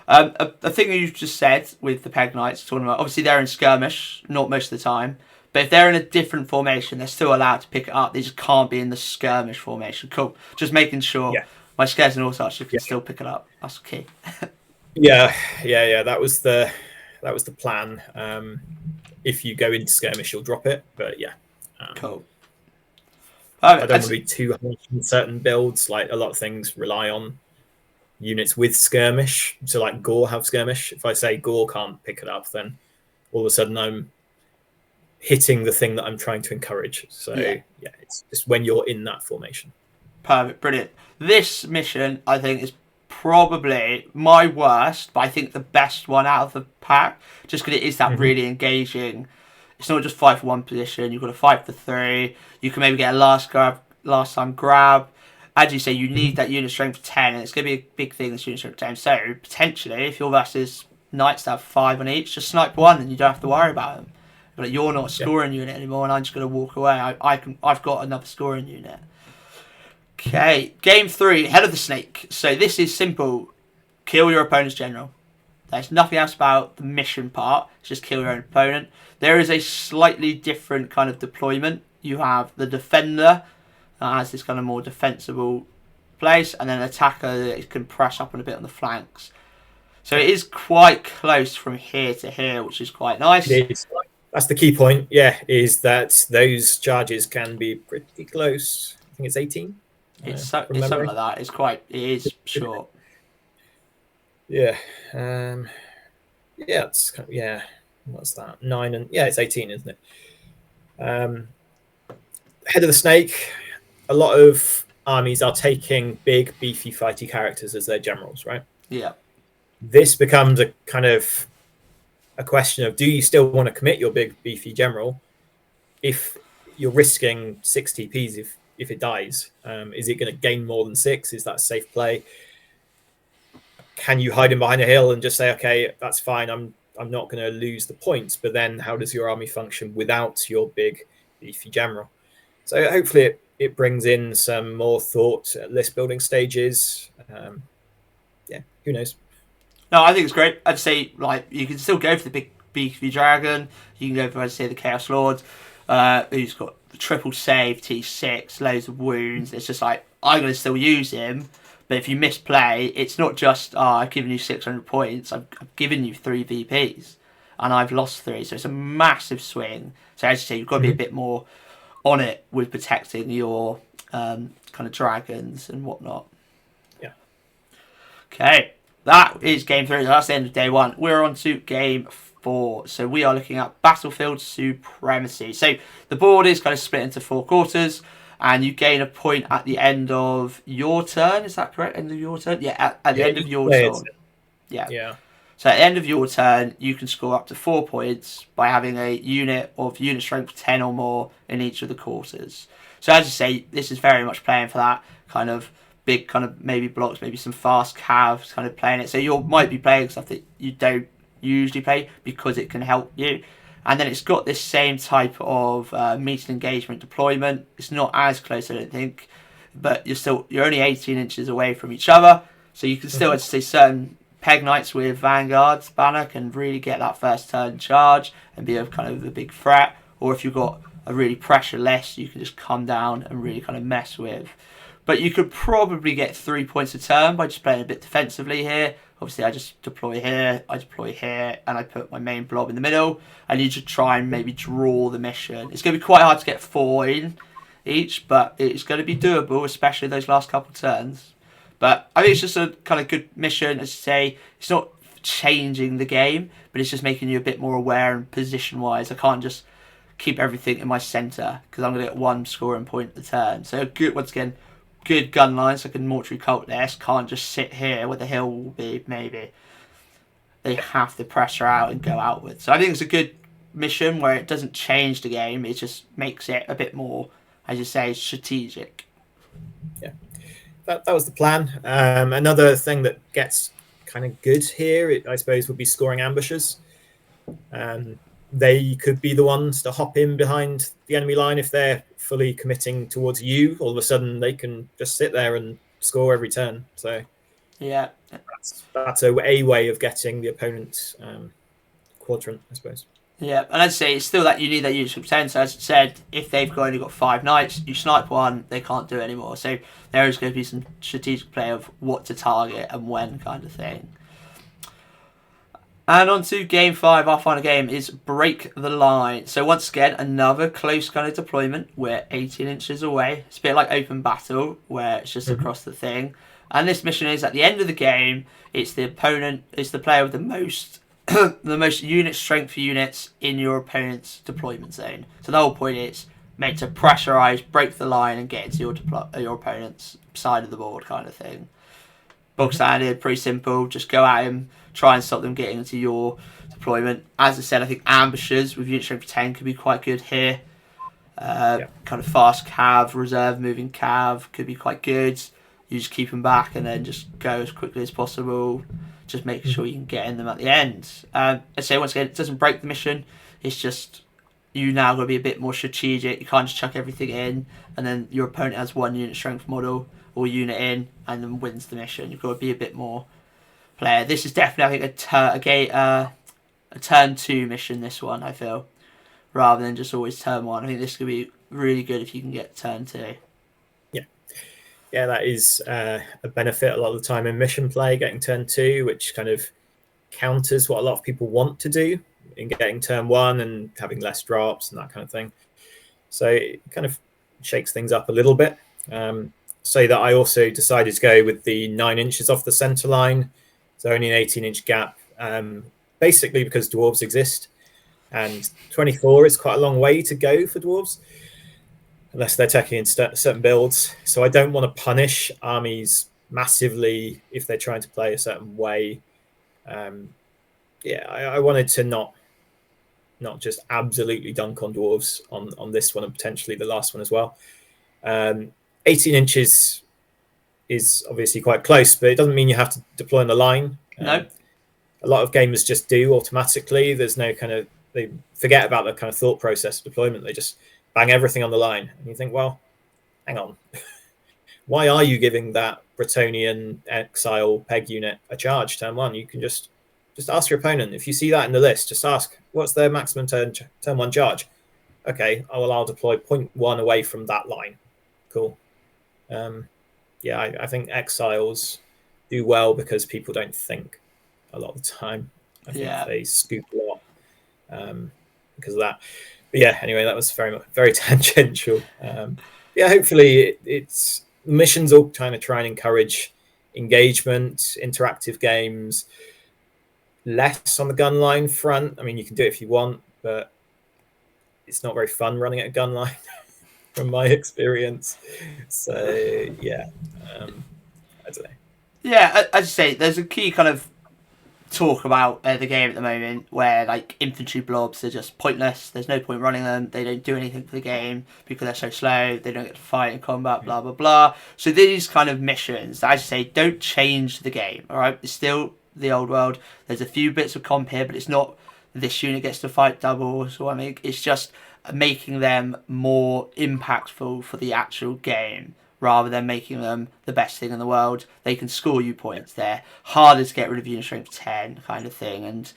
S1: A thing you just said with the Peg Knights tournament, obviously they're in skirmish, not most of the time. But if they're in a different formation, they're still allowed to pick it up. They just can't be in the skirmish formation. Cool. Just making sure my scares and all such can still pick it up. That's key. That was the plan.
S2: if you go into skirmish, you'll drop it. But yeah,
S1: Cool.
S2: I don't want to be too harsh on certain builds. Like a lot of things rely on units with skirmish. So like Gore have skirmish. If I say Gore can't pick it up, then all of a sudden I'm hitting the thing that I'm trying to encourage. So yeah, it's just when you're in that formation.
S1: Perfect, brilliant. This mission, I think, is probably my worst, but I think the best one out of the pack, just because it is that really engaging. It's not just fight for one position, you've got to fight for three. You can maybe get a last time grab. As you say, you need that unit strength 10, and it's going to be a big thing, this unit strength 10. So, potentially, if you're versus knights that have 5 on each, just snipe one and you don't have to worry about them. But you're not a scoring unit anymore, and I'm just going to walk away. I've got another scoring unit. Okay, game 3, Head of the Snake. So this is simple. Kill your opponent's general. There's nothing else about the mission part. It's just kill your own opponent. There is a slightly different kind of deployment. You have the defender that has this kind of more defensible place, and then an attacker that can press up and a bit on the flanks. So it is quite close from here to here, which is quite nice.
S2: It is. That's the key point, is that those charges can be pretty close. I think it's 18.
S1: It's something like that. It is short.
S2: Yeah. It's kind of, what's that? 9 and it's 18, isn't it? Head of the Snake. A lot of armies are taking big, beefy, fighty characters as their generals, right?
S1: Yeah.
S2: This becomes a kind of a question of, do you still want to commit your big, beefy general if you're risking 6 TPs if it dies? Is it going to gain more than 6? Is that a safe play? Can you hide him behind a hill and just say, okay, that's fine, I'm not going to lose the points, but then how does your army function without your big, beefy general? So hopefully it brings in some more thought at list building stages. Who knows?
S1: No, I think it's great. I'd say, like, you can still go for the big beefy dragon. You can go for, I'd say, the Chaos Lord, who's got triple save, T6, loads of wounds. It's just like, I'm going to still use him, but if you misplay, it's not just, I've given you 600 points, I've given you 3 VPs, and I've lost 3. So it's a massive swing. So as you say, you've got to be a bit more on it with protecting your kind of dragons and whatnot.
S2: Yeah.
S1: Okay. That is game 3. That's the end of day 1. We're on to game 4. So we are looking at Battlefield Supremacy. So the board is kind of split into 4 quarters, and you gain a point at the end of your turn. Is that correct? End of your turn? Yeah, at the end of your turn. Yeah. So at the end of your turn, you can score up to 4 points by having a unit of unit strength 10 or more in each of the quarters. So as you say, this is very much playing for that kind of big kind of maybe blocks, maybe some fast calves kind of playing it. So you might be playing stuff that you don't usually play because it can help you. And then it's got this same type of meet and engagement deployment. It's not as close, I don't think, but you're only 18 inches away from each other. So you can still, I'd say, certain Peg Knights with Vanguard's banner can really get that first turn charge and be a kind of a big threat. Or if you've got a really pressure list, you can just come down and really kind of mess with. But you could probably get 3 points a turn by just playing a bit defensively here. Obviously, I just deploy here, and I put my main blob in the middle. And you should try and maybe draw the mission. It's going to be quite hard to get 4 in each, but it's going to be doable, especially those last couple of turns. But I think it's just a kind of good mission. As you say, it's not changing the game, but it's just making you a bit more aware and position-wise. I can't just keep everything in my centre because I'm going to get 1 scoring point a turn. So good, once again, good gun lines like a mortuary cult list can't just sit here where the hill will be, maybe. They have to pressure out and go outwards. So I think it's a good mission where it doesn't change the game, it just makes it a bit more, as you say, strategic.
S2: Yeah, that was the plan. Another thing that gets kind of good here, I suppose, would be scoring ambushes. They could be the ones to hop in behind the enemy line if they're fully committing towards you. All of a sudden, they can just sit there and score every turn. So,
S1: yeah,
S2: that's a way of getting the opponent's quadrant, I suppose.
S1: Yeah, and I'd say it's still that you need that unit of 10. So as I said, if they've only got 5 knights, you snipe one, they can't do it anymore. So there is going to be some strategic play of what to target and when kind of thing. And on to game 5, our final game is Break the Line. So once again, another close kind of deployment. We're 18 inches away. It's a bit like Open Battle, where it's just across the thing. And this mission is at the end of the game, it's the player with the most the most unit strength units in your opponent's deployment zone. So the whole point is meant to pressurize, break the line, and get into your opponent's side of the board, kind of thing. Bog standard, pretty simple. Just go at him, try and stop them getting into your deployment. As I said, I think ambushes with unit strength 10 could be quite good here. Kind of fast cav, reserve moving cav could be quite good. You just keep them back and then just go as quickly as possible. Just making sure you can get in them at the end. I say once again, it doesn't break the mission. It's just you now got to be a bit more strategic. You can't just chuck everything in and then your opponent has one unit strength model or unit in and then wins the mission. You've got to be a bit more player. This is definitely, I think, a turn 2 mission, this one, I feel, rather than just always turn 1. I think this could be really good if you can get turn 2.
S2: Yeah, that is a benefit a lot of the time in mission play, getting turn 2, which kind of counters what a lot of people want to do in getting turn 1 and having less drops and that kind of thing. So it kind of shakes things up a little bit. So that I also decided to go with the 9 inches off the center line. So only an 18-inch gap, basically because dwarves exist. And 24 is quite a long way to go for dwarves, unless they're taking in certain builds. So I don't want to punish armies massively if they're trying to play a certain way. I wanted to not just absolutely dunk on dwarves on this one and potentially the last one as well. 18 inches is obviously quite close, but it doesn't mean you have to deploy on the line.
S1: No.
S2: A lot of gamers just do automatically. There's no they forget about the kind of thought process of deployment. They just bang everything on the line. And you think, well, hang on. Why are you giving that Bretonian exile peg unit a charge turn 1? You can just ask your opponent. If you see that in the list, just ask, what's their maximum turn 1 charge? Okay, I'll deploy 0.1 away from that line. Cool. I think exiles do well because people don't think a lot of the time. I think they scoop a lot because of that. But yeah, anyway, that was very tangential. Hopefully it's missions all trying to try and encourage engagement, interactive games, less on the gun line front. I mean, you can do it if you want, but it's not very fun running at a gun line from my experience. So I don't know.
S1: Yeah, as I say, there's a key kind of talk about the game at the moment where like infantry blobs are just pointless. There's no point running them. They don't do anything for the game because they're so slow. They don't get to fight in combat, blah blah blah. So these kind of missions, as I say, don't change the game. All right, it's still the old world. There's a few bits of comp here, but it's not this unit gets to fight doubles or anything. It's just making them more impactful for the actual game rather than making them the best thing in the world. They can score you points. They're harder to get rid of unit strength 10 kind of thing. And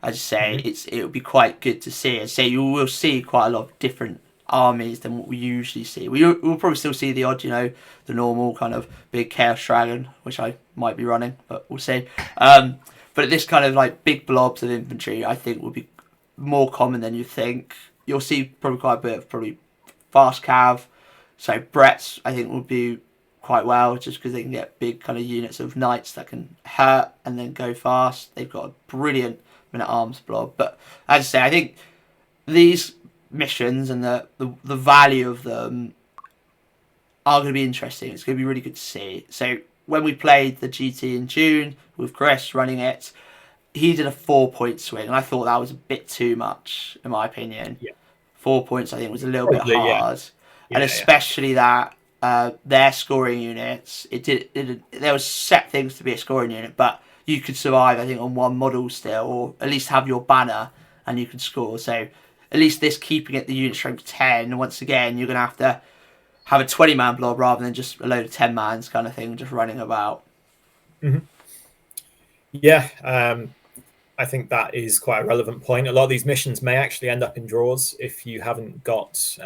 S1: as I say, it would be quite good to see. As I say, you will see quite a lot of different armies than what we usually see. We'll probably still see the odd, the normal kind of big Chaos Dragon, which I might be running, but we'll see. But this kind of like big blobs of infantry, I think will be more common than you think. You'll see probably quite a bit of probably fast cav. So Brett's, I think, will be quite well just because they can get big kind of units of knights that can hurt and then go fast. They've got a brilliant men-at-arms blob. But as I say, I think these missions and the value of them are going to be interesting. It's going to be really good to see. So when we played the GT in June with Chris running it, he did a 4-point swing, and I thought that was a bit too much, in my opinion. Yeah. 4 points, I think, was a little bit hard. Yeah. And especially that their scoring units, there was set things to be a scoring unit, but you could survive, I think, on one model still, or at least have your banner and you could score. So at least this keeping it the unit strength 10, once again, you're going to have a 20-man blob rather than just a load of 10-mans kind of thing, just running about.
S2: Mm-hmm. Yeah, I think that is quite a relevant point. A lot of these missions may actually end up in draws if you haven't got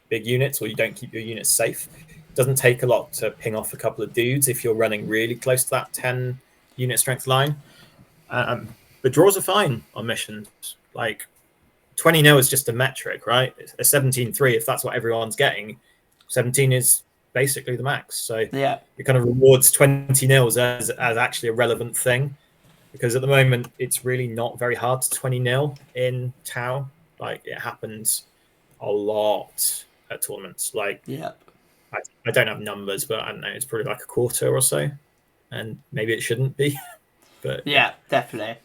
S2: big units or you don't keep your units safe. It doesn't take a lot to ping off a couple of dudes if you're running really close to that 10 unit strength line. the draws are fine on missions. Like 20-0 is just a metric, right? It's a 17-3, if that's what everyone's getting, 17 is basically the max. So
S1: Yeah.
S2: it kind of rewards 20-0s as actually a relevant thing, because at the moment it's really not very hard to 20-0 in Tau. Like it happens a lot at tournaments. Like
S1: Yeah.
S2: I don't have numbers, but I don't know, it's probably like a quarter or so, and maybe it shouldn't be, but
S1: Yeah, definitely.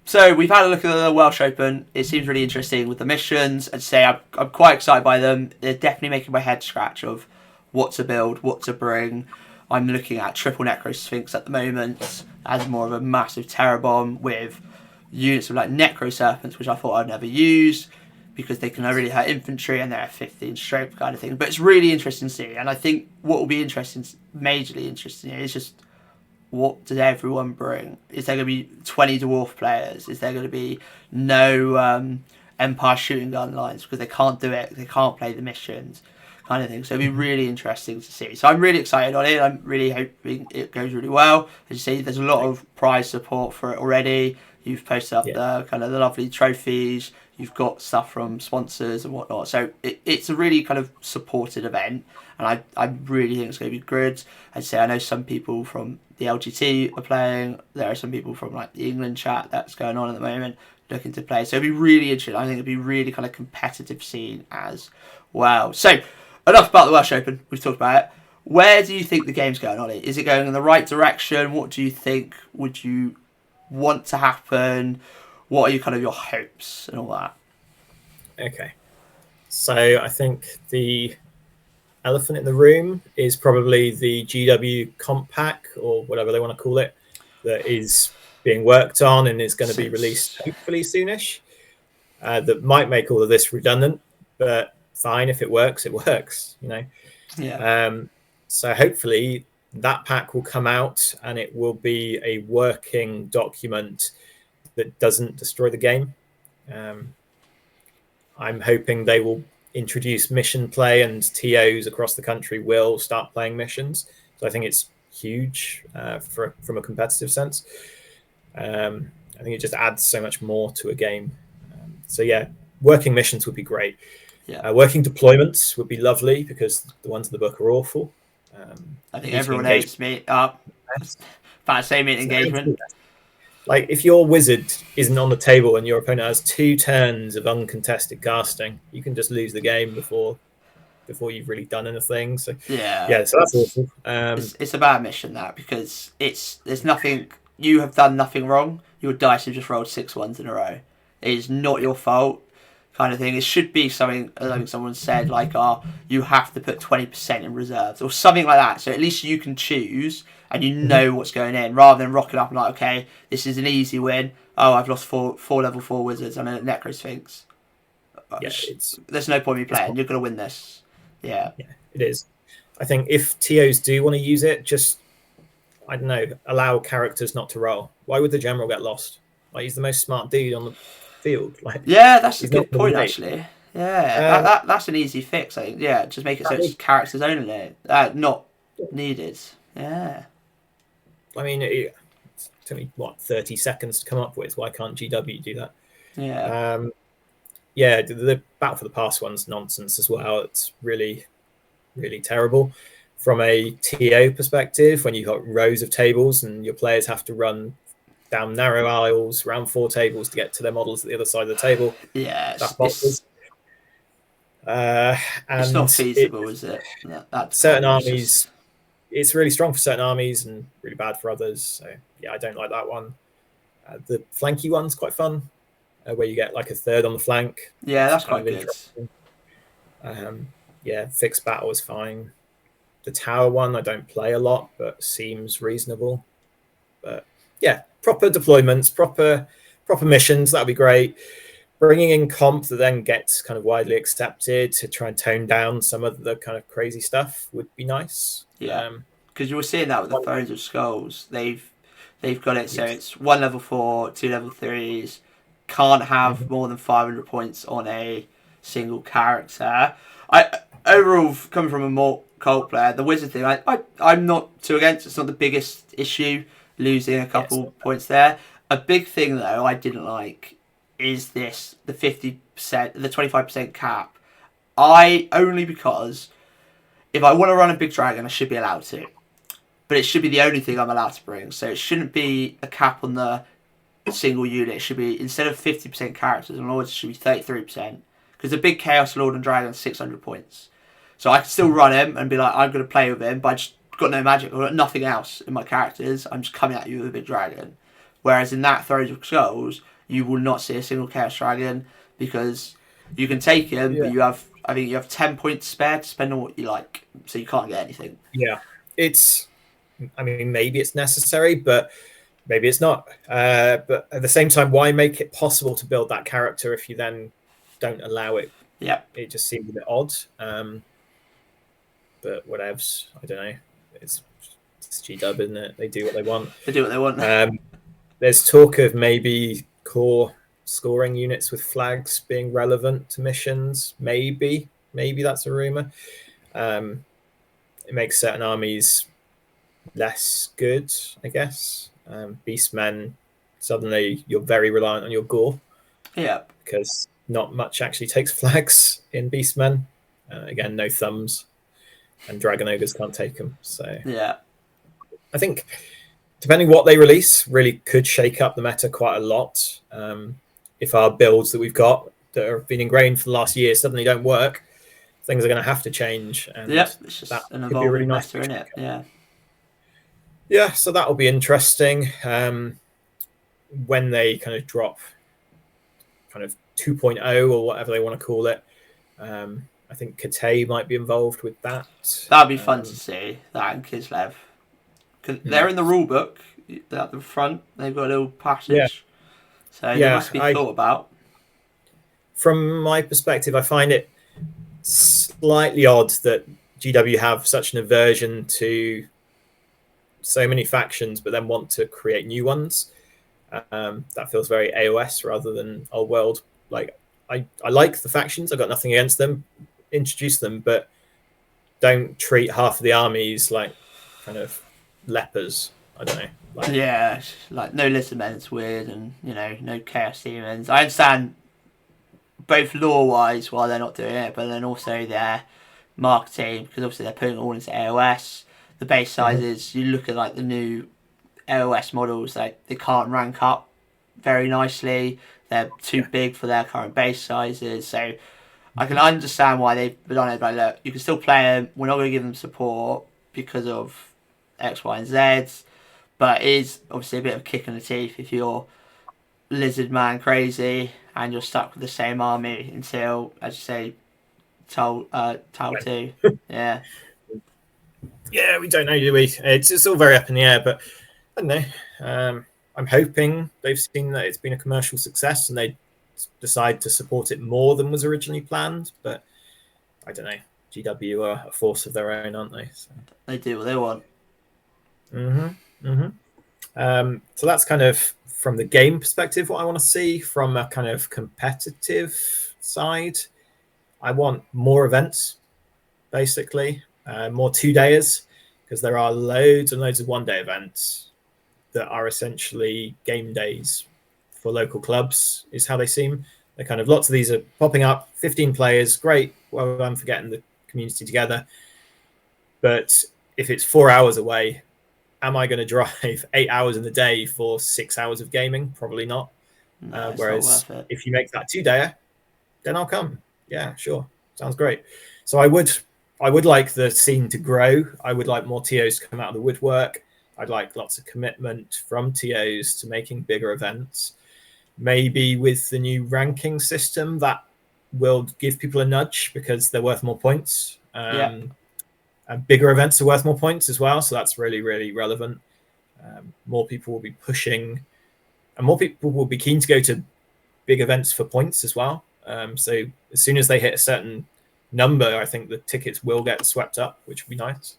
S1: So we've had a look at the Welsh Open. It seems really interesting with the missions. I'd say I'm quite excited by them. They're definitely making my head scratch of what to build, what to bring. I'm looking at triple Necro Sphinx at the moment as more of a massive terror bomb with units of like Necro Serpents, which I thought I'd never use because they can really hurt infantry and they're 15 strength kind of thing. But it's really interesting to see. And I think what will be interesting, majorly interesting, is just what does everyone bring? Is there going to be 20 dwarf players? Is there going to be no Empire shooting gun lines because they can't do it? They can't play the missions, kind of thing. So it'll be really interesting to see. So I'm really excited on it. I'm really hoping it goes really well. As you see, there's a lot of prize support for it already. You've posted up the kind of the lovely trophies. You've got stuff from sponsors and whatnot. So it's a really kind of supported event. And I really think it's going to be good. I'd say I know some people from the LGT are playing. There are some people from like the England chat that's going on at the moment looking to play. So it'd be really interesting. I think it'd be really kind of competitive scene as well. So enough about the Welsh Open. We've talked about it. Where do you think the game's going, Ollie? Is it going in the right direction? What do you think would you want to happen? What are your kind of your hopes and all that?
S2: Okay. So I think the elephant in the room is probably the GW comp pack, or whatever they want to call it, that is being worked on and is going to be released hopefully soonish. That might make all of this redundant, but fine, if it works, it works, you know.
S1: Yeah.
S2: So hopefully that pack will come out and it will be a working document that doesn't destroy the game. I'm hoping they will introduce mission play and TOs across the country will start playing missions. So I think it's huge from a competitive sense. I think it just adds so much more to a game. So yeah, working missions would be great.
S1: Yeah.
S2: Working deployments would be lovely because the ones in the book are awful.
S1: I think everyone hates me. Fantasy meet engagement.
S2: Like if your wizard isn't on the table and your opponent has 2 turns of uncontested casting, you can just lose the game before you've really done anything. So
S1: yeah,
S2: so that's awful.
S1: It's a bad mission that because there's nothing, you have done nothing wrong. Your dice have just rolled 6 ones in a row. It is not your fault, kind of thing. It should be something, I think someone said, like, you have to put 20% in reserves or something like that. So at least you can choose and you know what's going in, rather than rocking up and like, okay, this is an easy win. Oh, I've lost four level 4 wizards and a Necro Sphinx. There's no point in me playing. You're going to win this. Yeah,
S2: it is. I think if TOs do want to use it, just, I don't know, allow characters not to roll. Why would the general get lost? Like, he's the most smart dude on the field. Like,
S1: yeah, that's a good point, actually. Yeah, that's an easy fix, I think. Yeah, just make it so it's characters only, not needed. Yeah.
S2: I mean, it took me, 30 seconds to come up with. Why can't GW do that?
S1: Yeah.
S2: The Battle for the Past one's nonsense as well. It's really, really terrible. From a TO perspective, when you've got rows of tables and your players have to run down narrow aisles, around 4 tables to get to their models at the other side of the table.
S1: Yeah,
S2: it's
S1: not feasible, is it?
S2: Certain armies, it's really strong for certain armies and really bad for others. So yeah, I don't like that one. The flanky one's quite fun, where you get like a third on the flank.
S1: Yeah, that's quite good.
S2: Fixed battle is fine. The tower one I don't play a lot, but seems reasonable. But yeah, proper deployments, proper missions, that'd be great. Bringing in comp that then gets kind of widely accepted to try and tone down some of the kind of crazy stuff would be nice.
S1: Yeah, because you were seeing that with the Thrones of Skulls. They've got it so it's 1 level 4, 2 level 3s. Can't have more than 500 points on a single character. Overall, coming from a more cult player, the wizard thing, I'm not too against. It's not the biggest issue, losing a couple points there. A big thing though I didn't like is this the 50%, the 25% cap. I only because if I want to run a big dragon, I should be allowed to, but it should be the only thing I'm allowed to bring. So it shouldn't be a cap on the single unit. It should be instead of 50% characters and lords, it should be 33%. Because the big Chaos Lord and Dragon is 600 points. So I can still run him and be like, I'm going to play with him, but I just got no magic. I've got nothing else in my characters. I'm just coming at you with a big dragon. Whereas in that Thrones of Skulls, you will not see a single Chaos Dragon because you can take him, but I think you have 10 points spare to spend on what you like. So you can't get anything.
S2: Yeah. I mean, maybe it's necessary, but maybe it's not. But at the same time, why make it possible to build that character if you then don't allow it?
S1: Yeah.
S2: It just seems a bit odd. But whatevs. I don't know. It's G-Dub, isn't it? They do what they want.
S1: They do what they want.
S2: There's talk of maybe core scoring units with flags being relevant to missions. Maybe that's a rumor. It makes certain armies less good, I guess. Beastmen, suddenly you're very reliant on your gore.
S1: Yeah.
S2: Because not much actually takes flags in Beastmen. Again, no thumbs. And Dragon Ogres can't take them. So
S1: yeah.
S2: I think depending what they release really could shake up the meta quite a lot. If our builds that we've got that have been ingrained for the last year suddenly don't work, things are going to have to change. And
S1: yeah, it's just an evolving really nice meta, isn't it? Yeah.
S2: Yeah, so that'll be interesting. When they kind of drop kind of 2.0 or whatever they want to call it, I think Kate might be involved with that.
S1: That'd be fun to see, that and Kislev. They're in the rule book at the front. They've got a little passage. Yeah. So they must be thought about.
S2: From my perspective, I find it slightly odd that GW have such an aversion to so many factions, but then want to create new ones. That feels very AOS rather than old world. Like I like the factions. I've got nothing against them. Introduce them, but don't treat half of the armies like kind of lepers. I don't know.
S1: Yeah, like no lizardmen, it's weird, and no chaos demons. I understand both lore-wise why they're not doing it, but then also their marketing, because obviously they're putting it all into AOS. The base sizes, you look at like the new AOS models, like they can't rank up very nicely. They're too big for their current base sizes, so I can understand why they've done it. But look, you can still play them. We're not going to give them support because of X, Y, and Z. But it is obviously a bit of a kick in the teeth if you're lizard man crazy and you're stuck with the same army until, as you say, Tal 2. Yeah.
S2: Yeah, we don't know, do we? It's all very up in the air, but I don't know. I'm hoping they've seen that it's been a commercial success and they decide to support it more than was originally planned. But I don't know. GW are a force of their own, aren't they? So.
S1: They do what they want.
S2: So that's kind of from the game perspective what I want to see. From a kind of competitive side, I want more events, basically, more 2-dayers, because there are loads and loads of 1-day events that are essentially game days for local clubs, is how they seem. They're kind of lots of these are popping up, 15 players, great, well done for getting the community together. But if it's 4 hours away, am I going to drive 8 hours in the day for 6 hours of gaming? Probably not.
S1: No,
S2: whereas
S1: not worth it.
S2: If you make that 2-dayer, then I'll come. Yeah, sure. Sounds great. So I would like the scene to grow. I would like more TOs to come out of the woodwork. I'd like lots of commitment from TOs to making bigger events. Maybe with the new ranking system, that will give people a nudge because they're worth more points. And bigger events are worth more points as well. So that's really, really relevant. More people will be pushing, and more people will be keen to go to big events for points as well. So as soon as they hit a certain number, I think the tickets will get swept up, which would be nice.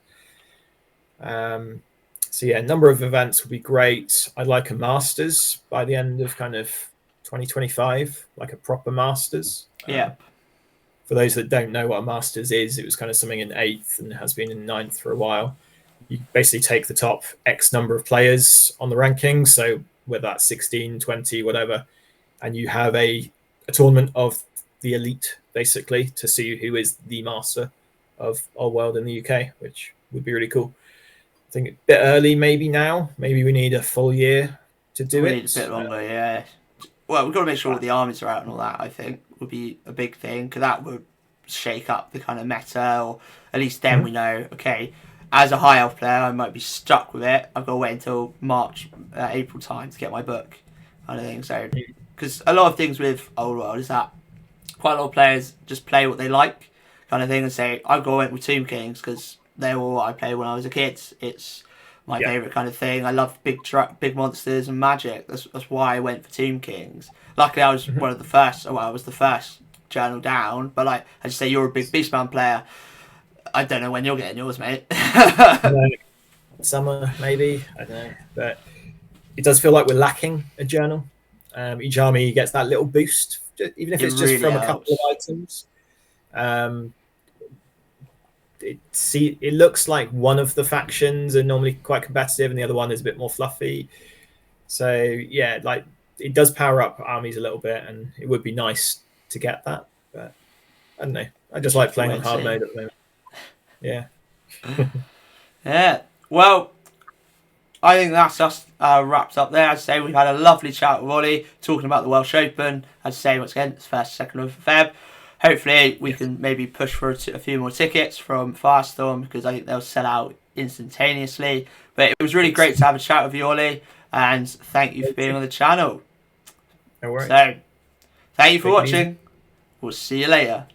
S2: So yeah, number of events would be great. I'd like a Masters by the end of kind of 2025, like a proper Masters. For those that don't know what a Masters is, it was kind of something in 8th and has been in 9th for a while. You basically take the top X number of players on the rankings. So whether that's 16, 20, whatever, and you have a tournament of the elite, basically, to see who is the master of our world in the UK, which would be really cool. I think a bit early, maybe now. Maybe we need a full year to do
S1: We
S2: it.
S1: need a bit longer, yeah. Well, we've got to make sure all the armies are out and all that, I think, would be a big thing, because that would shake up the kind of meta, or at least then we know, okay, as a high elf player, I might be stuck with it. I've got to wait until March, April time to get my book, kind of thing. So, because a lot of things with Old World is that quite a lot of players just play what they like, kind of thing, and say, I've got to went with Tomb Kings because they were what I played when I was a kid. It's my favourite kind of thing. I love big monsters and magic. That's why I went for Tomb Kings. Luckily, I was one of the first. Well, I was the first journal down. But like I just say, you're a big Beastman player. I don't know when you're getting yours, mate.
S2: Summer, maybe. I don't know. But it does feel like we're lacking a journal. Each army gets that little boost, even if it's just
S1: really
S2: from
S1: helps.
S2: a couple of items. It looks like one of the factions are normally quite competitive, and the other one is a bit more fluffy. So yeah, like it does power up armies a little bit, and it would be nice to get that. But I don't know. I just like playing on hard mode at the moment. Yeah.
S1: Yeah. Well, I think that's us wrapped up there. As I say, we've had a lovely chat with Ollie talking about the Welsh Open. As I say, once again, it's 1st, 2nd of Feb. Hopefully, we can maybe push for a few more tickets from Firestorm, because I think they'll sell out instantaneously. But it was really great to have a chat with you, Ollie, and thank you for being on the channel.
S2: No worries.
S1: So, thank you for watching. We'll see you later.